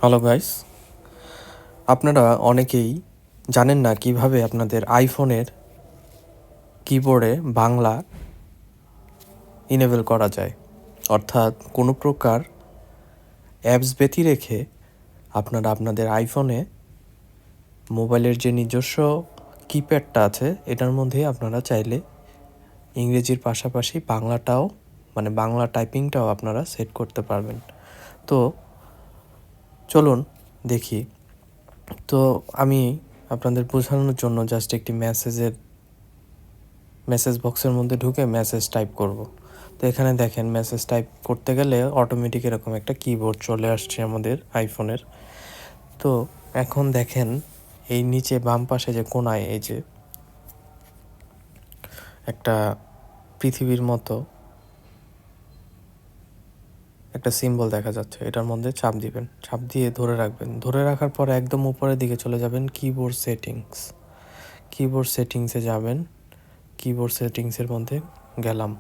Hello guys, আপনারা অনেকেই জানেন না কিভাবে আপনাদের আইফোনের কিবোর্ডে বাংলা ইনেবল করা যায়। অর্থাৎ কোনো প্রকার অ্যাপস ব্যতি রেখে আপনারা আপনাদের আইফোনে মোবাইলের যে নিজস্ব কিপ্যাডটা আছে এটার মধ্যে আপনারা চাইলে ইংরেজির পাশাপাশি বাংলাটাও বাংলা টাইপিংটাও আপনারা সেট করতে পারবেন। তো চলুন দেখি। তো আমি আপনাদের বোঝানোর জন্য জাস্ট একটি মেসেজ বক্সের মধ্যে ঢুকে মেসেজ টাইপ করব। তো এখানে দেখেন মেসেজ টাইপ করতে গেলে অটোমেটিক এরকম একটা কিবোর্ড চলে আসছে আমাদের আইফোনের। তো এখন দেখেন এই নিচে বাম পাশে যে কোণায় এই যে একটা পৃথিবীর মতো একটা সিম্বল দেখা যাচ্ছে, এটার মধ্যে চাপ দিবেন, চাপ দিয়ে ধরে রাখবেন। ধরে রাখার পরে একদম উপরের দিকে চলে যাবেন কিবোর্ড সেটিংসে যাবেন। কিবোর্ড সেটিংসের মধ্যে গেলাম।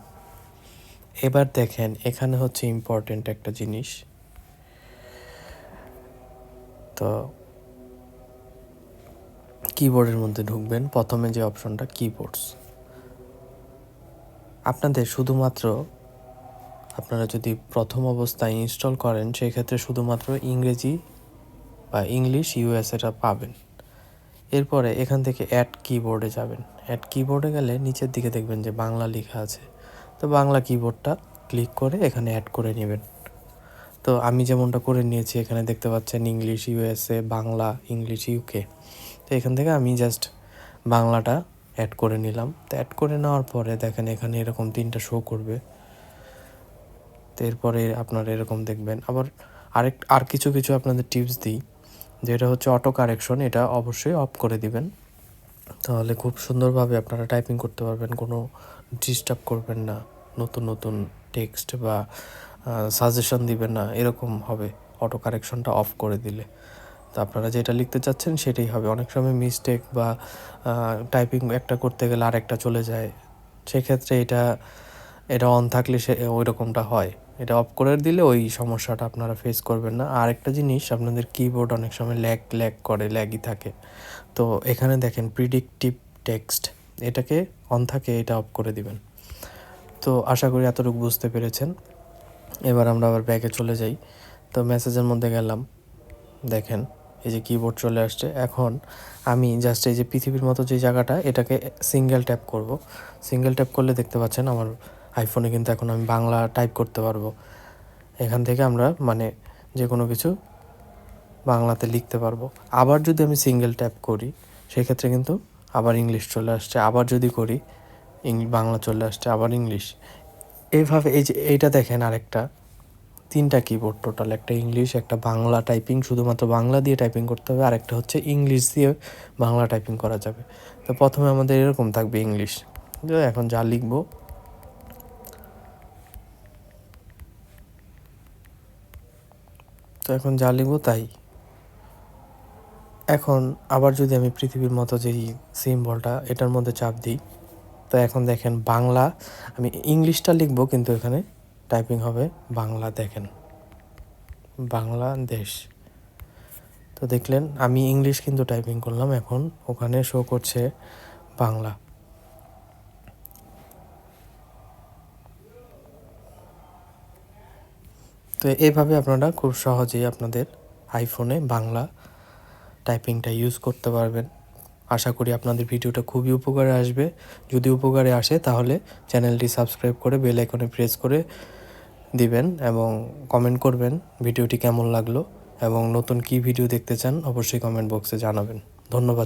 এবার দেখেন এখানে হচ্ছে ইম্পর্টেন্ট একটা জিনিস। তো কিবোর্ডের মধ্যে ঢুকবেন, প্রথমে যে অপশনটা কিবোর্ডস। আপনাদের শুধুমাত্র আপনারা যদি প্রথম অবস্থায় ইনস্টল করেন সেক্ষেত্রে শুধুমাত্র ইংরেজি বা ইংলিশ ইউএসএটা পাবেন। এরপরে এখান থেকে অ্যাড কিবোর্ডে যাবেন। অ্যাড কিবোর্ডে গেলে নিচের দিকে দেখবেন যে বাংলা লেখা আছে। তো বাংলা কিবোর্ডটা ক্লিক করে এখানে অ্যাড করে নেবেন। তো আমি যেমনটা করে নিয়েছি, এখানে দেখতে পাচ্ছেন English USA, Bangla, English UK. তো এখান থেকে আমি জাস্ট বাংলাটা অ্যাড করে নিলাম। তো অ্যাড করে নেওয়ার পরে দেখেন এখানে এরকম 3টা শো করবে। তো এরপরে আপনারা এরকম দেখবেন। আবার আর কিছু আপনাদের টিপস দিই, যেটা হচ্ছে অটো কারেকশন, এটা অবশ্যই অফ করে দিবেন। তাহলে খুব সুন্দরভাবে আপনারা টাইপিং করতে পারবেন, কোনো ডিস্টার্ব করবেন না, নতুন টেক্সট বা সাজেশন দিবেন না, এরকম হবে অটো কারেকশনটা অফ করে দিলে। তো আপনারা যেটা লিখতে চাচ্ছেন সেটাই হবে। অনেক সময় মিস্টেক বা টাইপিং একটা করতে গেলে আরেকটা চলে যায়, সেক্ষেত্রে এটা অন থাকলে ওই রকমটা হয়। এটা অফ করে দিলে ওই সমস্যাটা আপনারা ফেস করবেন না। আর একটা জিনিস, আপনাদের কিবোর্ড অনেক সময় ল্যাগই থাকে। তো এখানে দেখেন প্রিডিক্টিভ টেক্সট, এটাকে অন থাকে, এটা অফ করে দিবেন। তো আশা করি এতটুকু বুঝতে পেরেছেন। এবার আমরা আবার ব্যাকে চলে যাই। তো মেসেজের মধ্যে গেলাম, দেখেন এই যে কিবোর্ড চলে আসছে। এখন আমি জাস্ট এই যে পৃথিবীর মতো যে জায়গাটা, এটাকে সিঙ্গেল ট্যাপ করব। সিঙ্গেল ট্যাপ করলে দেখতে পাচ্ছেন আমার আইফোনে কিন্তু এখন আমি বাংলা টাইপ করতে পারবো। এখান থেকে আমরা যে কোনো কিছু বাংলাতে লিখতে পারবো। আবার যদি আমি সিঙ্গেল ট্যাপ করি সেক্ষেত্রে কিন্তু আবার ইংলিশ চলে আসছে, আবার যদি করি বাংলা চলে আসছে, আবার ইংলিশ। এইভাবে এই যে এইটা দেখেন আরেকটা 3টা কিবোর্ড টোটাল, একটা ইংলিশ, একটা বাংলা টাইপিং, শুধুমাত্র বাংলা দিয়ে টাইপিং করতে হবে, আরেকটা হচ্ছে ইংলিশ দিয়ে বাংলা টাইপিং করা যাবে। তো প্রথমে আমাদের এরকম থাকবে ইংলিশ। এখন যা লিখবো, তাই। এখন আবার যদি আমি পৃথিবীর মতো যেই সিম্বলটা, এটার মধ্যে চাপ দিই, তো এখন দেখেন বাংলা, আমি ইংলিশটা লিখবো কিন্তু এখানে টাইপিং হবে বাংলা। দেখেন বাংলাদেশ। তো দেখলেন আমি ইংলিশ কিন্তু টাইপিং করলাম, এখন ওখানে শো করছে বাংলা। তো এইভাবে আপনারা খুব সহজেই আপনাদের আইফোনে বাংলা টাইপিংটা ইউজ করতে পারবেন। আশা করি আপনাদের ভিডিওটা খুবই উপকারে আসবে। যদি উপকারে আসে তাহলে চ্যানেলটি সাবস্ক্রাইব করে বেল আইকনে প্রেস করে দিবেন এবং কমেন্ট করবেন ভিডিওটি কেমন লাগলো এবং নতুন কী ভিডিও দেখতে চান অবশ্যই কমেন্ট বক্সে জানাবেন। ধন্যবাদ